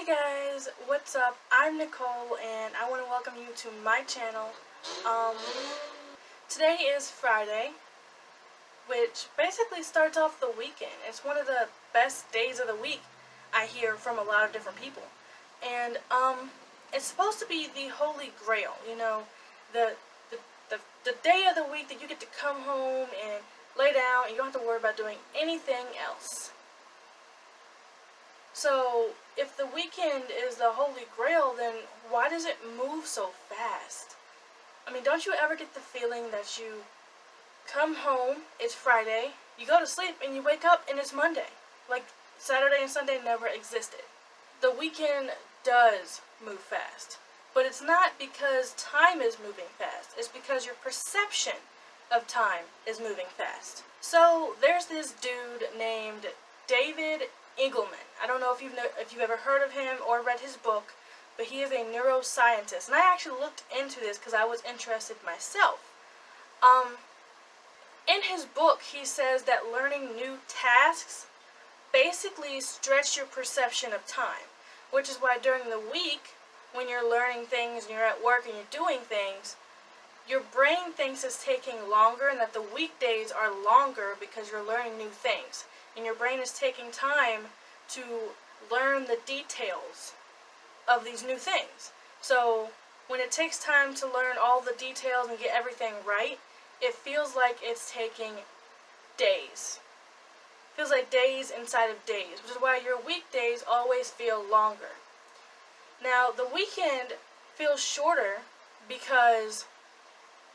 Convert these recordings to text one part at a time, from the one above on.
Hey guys, what's up? I'm Nicole and I want to welcome you to my channel. Today is Friday, which basically starts off the weekend. It's one of the best days of the week, I hear from a lot of different people. And it's supposed to be the Holy Grail, the the, the day of the week that you get to come home and lay down and you don't have to worry about doing anything else. So, if the weekend is the Holy Grail, then why does it move so fast? I mean, don't you ever get the feeling that you come home, it's Friday, you go to sleep, and you wake up, and it's Monday? Like, Saturday and Sunday never existed. The weekend does move fast. But it's not because time is moving fast. It's because your perception of time is moving fast. So, there's this dude named David Engelman. I don't know if you've ever heard of him or read his book, but he is a neuroscientist, and I actually looked into this because I was interested myself. In his book, he says that learning new tasks basically stretch your perception of time, which is why during the week, when you're learning things and you're at work and you're doing things, your brain thinks it's taking longer and that the weekdays are longer because you're learning new things. And your brain is taking time to learn the details of these new things. So when it takes time to learn all the details and get everything right, it feels like it's taking days. It feels like days inside of days, which is why your weekdays always feel longer. Now, the weekend feels shorter because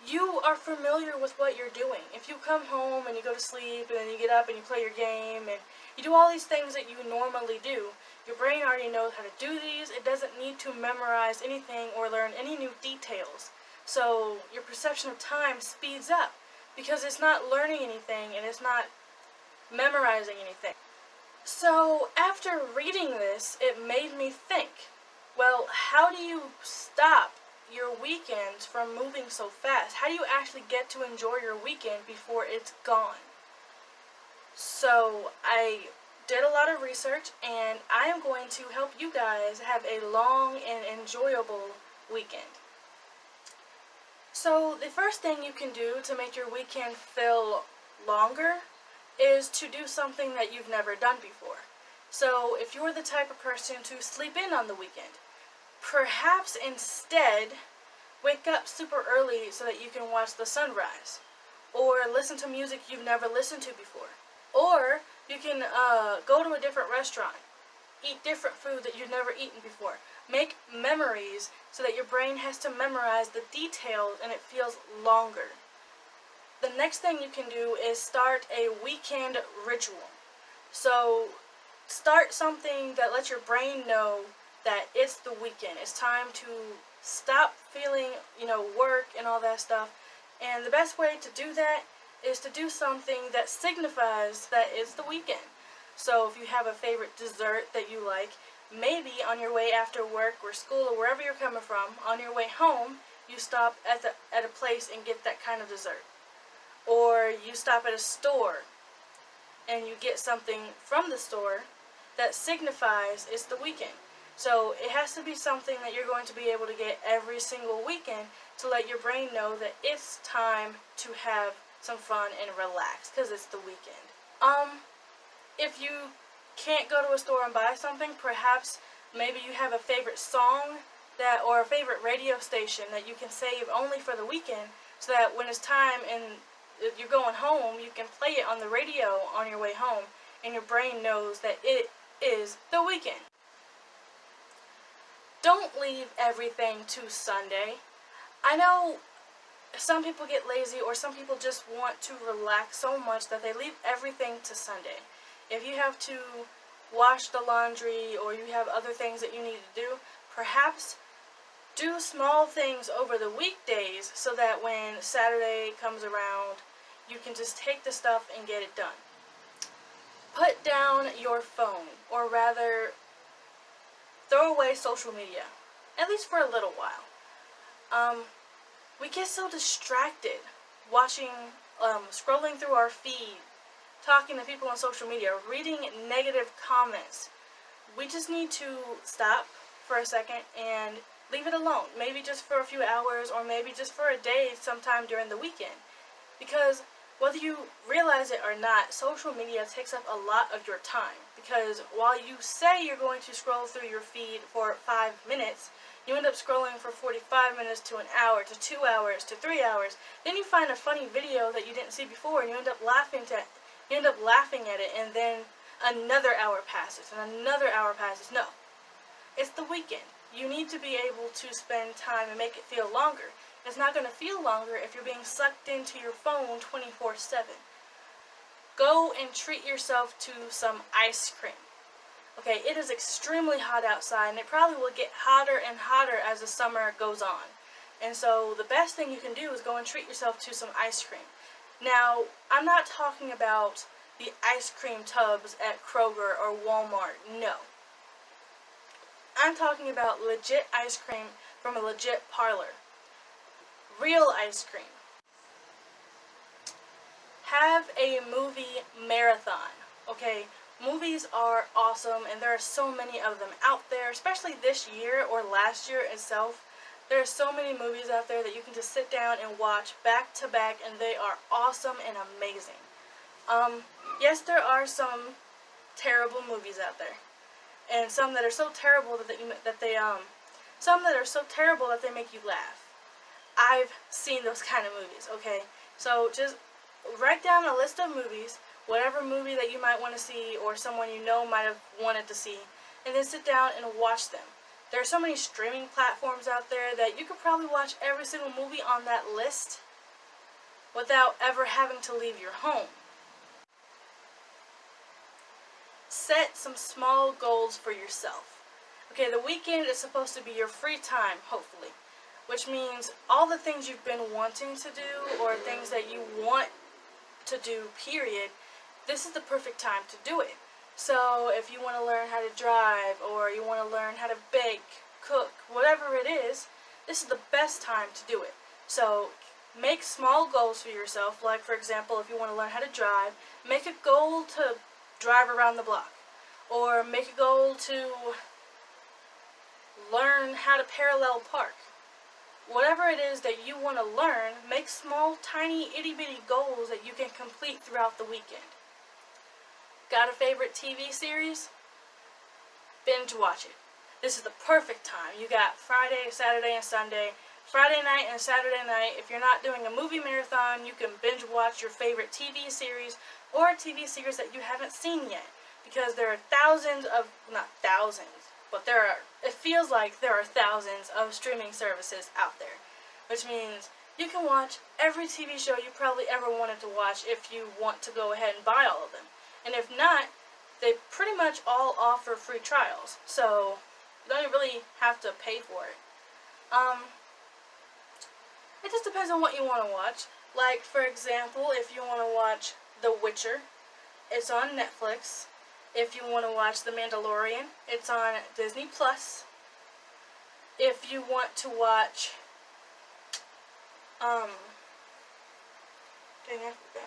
you are familiar with what you're doing. If you come home and you go to sleep and then you get up and you play your game and you do all these things that you normally do, your brain already knows how to do these. It doesn't need to memorize anything or learn any new details. So your perception of time speeds up because it's not learning anything and it's not memorizing anything. So after reading this, it made me think, well, how do you stop your weekends from moving so fast? How do you actually get to enjoy your weekend before it's gone? So I did a lot of research and I am going to help you guys have a long and enjoyable weekend. So the first thing you can do to make your weekend feel longer is to do something that you've never done before. So if you're the type of person to sleep in on the weekend, perhaps instead wake up super early so that you can watch the sunrise, or listen to music you've never listened to before, or you can go to a different restaurant, eat different food that you've never eaten before. Make memories so that your brain has to memorize the details and it feels longer. The next thing you can do is start a weekend ritual. So start something that lets your brain know that it's the weekend. It's time to stop feeling, work and all that stuff. And the best way to do that is to do something that signifies that it's the weekend. So if you have a favorite dessert that you like, maybe on your way after work or school or wherever you're coming from, on your way home, you stop at a place and get that kind of dessert. Or you stop at a store and you get something from the store that signifies it's the weekend. So it has to be something that you're going to be able to get every single weekend to let your brain know that it's time to have some fun and relax because it's the weekend. If you can't go to a store and buy something, perhaps maybe you have a favorite song or a favorite radio station that you can save only for the weekend so that when it's time and you're going home, you can play it on the radio on your way home and your brain knows that it is the weekend. Don't leave everything to Sunday. I know some people get lazy or some people just want to relax so much that they leave everything to Sunday. If you have to wash the laundry or you have other things that you need to do, perhaps do small things over the weekdays so that when Saturday comes around, you can just take the stuff and get it done. Put down your phone, or rather, throw away social media, at least for a little while. We get so distracted watching, scrolling through our feed, talking to people on social media, reading negative comments, we just need to stop for a second and leave it alone. Maybe just for a few hours, or maybe just for a day sometime during the weekend. Because whether you realize it or not, social media takes up a lot of your time. Because while you say you're going to scroll through your feed for 5 minutes, you end up scrolling for 45 minutes to an hour to 2 hours to 3 hours. Then you find a funny video that you didn't see before, and you end up laughing at it, and then another hour passes and another hour passes. No, it's the weekend. You need to be able to spend time and make it feel longer. It's not going to feel longer if you're being sucked into your phone 24/7. Go and treat yourself to some ice cream. Okay, it is extremely hot outside, and it probably will get hotter and hotter as the summer goes on. And so the best thing you can do is go and treat yourself to some ice cream. Now, I'm not talking about the ice cream tubs at Kroger or Walmart. No. I'm talking about legit ice cream from a legit parlor. Real ice cream. Have a movie marathon. Okay, movies are awesome, and there are so many of them out there, especially this year or last year itself. There are so many movies out there that you can just sit down and watch back to back, and they are awesome and amazing. Yes, there are some terrible movies out there, and some that are so terrible that they make you laugh. I've seen those kind of movies. Okay, so just write down a list of movies, whatever movie that you might want to see or someone you know might have wanted to see, and then sit down and watch them. There are so many streaming platforms out there that you could probably watch every single movie on that list without ever having to leave your home. Set some small goals for yourself. Okay, the weekend is supposed to be your free time, hopefully, which means all the things you've been wanting to do or things that you want to do, period, this is the perfect time to do it. So if you want to learn how to drive, or you want to learn how to bake, cook, whatever it is, this is the best time to do it. So make small goals for yourself. Like, for example, if you want to learn how to drive, make a goal to drive around the block. Or make a goal to learn how to parallel park. Whatever it is that you want to learn, make small, tiny, itty-bitty goals that you can complete throughout the weekend. Got a favorite TV series? Binge watch it. This is the perfect time. You got Friday, Saturday, and Sunday. Friday night and Saturday night, if you're not doing a movie marathon, you can binge watch your favorite TV series or a TV series that you haven't seen yet. Because there are not thousands, but it feels like there are thousands of streaming services out there. Which means you can watch every TV show you probably ever wanted to watch if you want to go ahead and buy all of them. And if not, they pretty much all offer free trials, so you don't really have to pay for it. It just depends on what you want to watch. Like, for example, if you want to watch The Witcher, it's on Netflix. If you want to watch The Mandalorian, it's on Disney+. If you want to watch, dang, I forgot.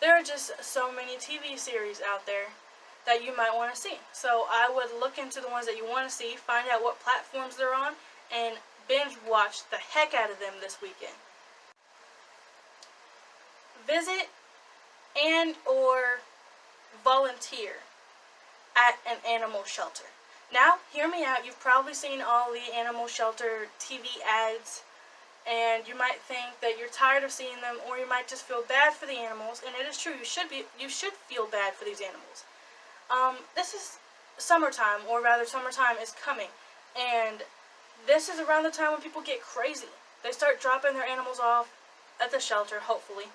There are just so many TV series out there that you might want to see. So I would look into the ones that you want to see, find out what platforms they're on, and binge watch the heck out of them this weekend. Visit and or volunteer at an animal shelter. Now, hear me out. You've probably seen all the animal shelter TV ads, and you might think that you're tired of seeing them, or you might just feel bad for the animals. And it is true. You should feel bad for these animals. This is summertime, or rather, summertime is coming, and this is around the time when people get crazy. They start dropping their animals off at the shelter, hopefully.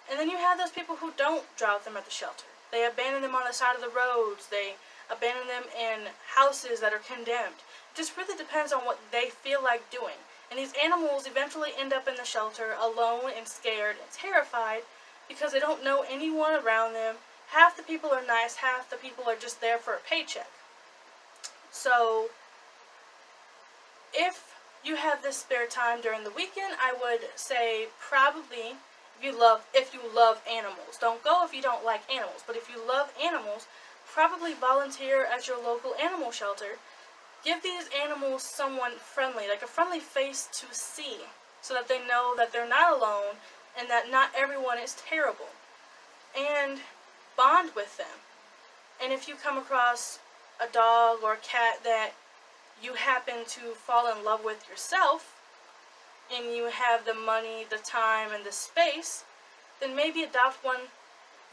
And then you have those people who don't drop them at the shelter. They abandon them on the side of the roads. They abandon them in houses that are condemned. It just really depends on what they feel like doing. And these animals eventually end up in the shelter alone and scared and terrified because they don't know anyone around them. Half the people are nice, half the people are just there for a paycheck. So, if you have this spare time during the weekend, I would say probably if you love animals. Don't go if you don't like animals, but if you love animals, probably volunteer at your local animal shelter. Give these animals someone friendly, like a friendly face to see, so that they know that they're not alone and that not everyone is terrible. And bond with them. And if you come across a dog or a cat that you happen to fall in love with yourself, and you have the money, the time, and the space, then maybe adopt one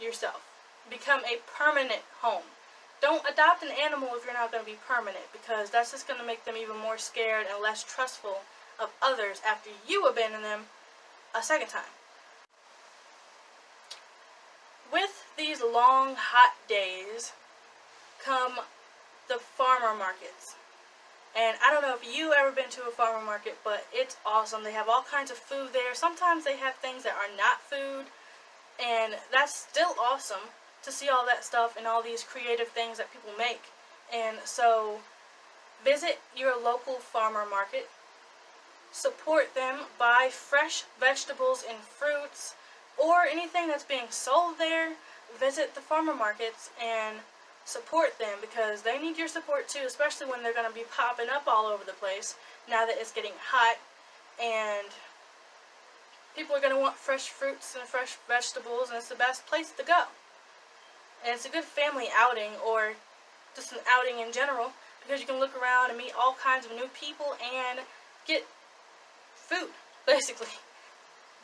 yourself. Become a permanent home. Don't adopt an animal if you're not going to be permanent, because that's just going to make them even more scared and less trustful of others after you abandon them a second time. With these long, hot days come the farmer markets. And I don't know if you've ever been to a farmer market, but it's awesome. They have all kinds of food there. Sometimes they have things that are not food, and that's still awesome to see all that stuff and all these creative things that people make. And so visit your local farmer market, support them, buy fresh vegetables and fruits or anything that's being sold there. Visit the farmer markets and support them, because they need your support too, especially when they're going to be popping up all over the place now that it's getting hot, and people are going to want fresh fruits and fresh vegetables, and it's the best place to go. And it's a good family outing, or just an outing in general, because you can look around and meet all kinds of new people and get food, basically.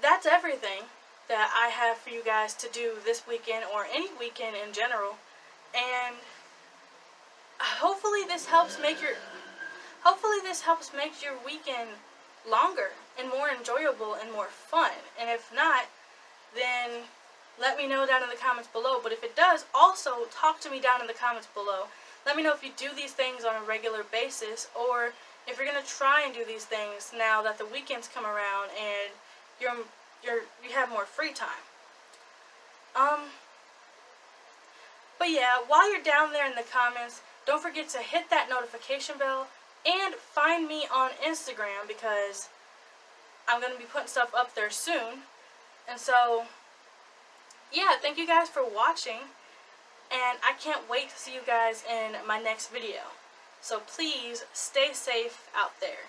That's everything that I have for you guys to do this weekend, or any weekend in general. And hopefully this helps make your weekend longer and more enjoyable and more fun. And if not, then let me know down in the comments below. But if it does, also talk to me down in the comments below. Let me know if you do these things on a regular basis, or if you're gonna try and do these things now that the weekends come around and you have more free time. But yeah, while you're down there in the comments, don't forget to hit that notification bell and find me on Instagram, because I'm going to be putting stuff up there soon. And so, yeah, thank you guys for watching, and I can't wait to see you guys in my next video. So please stay safe out there.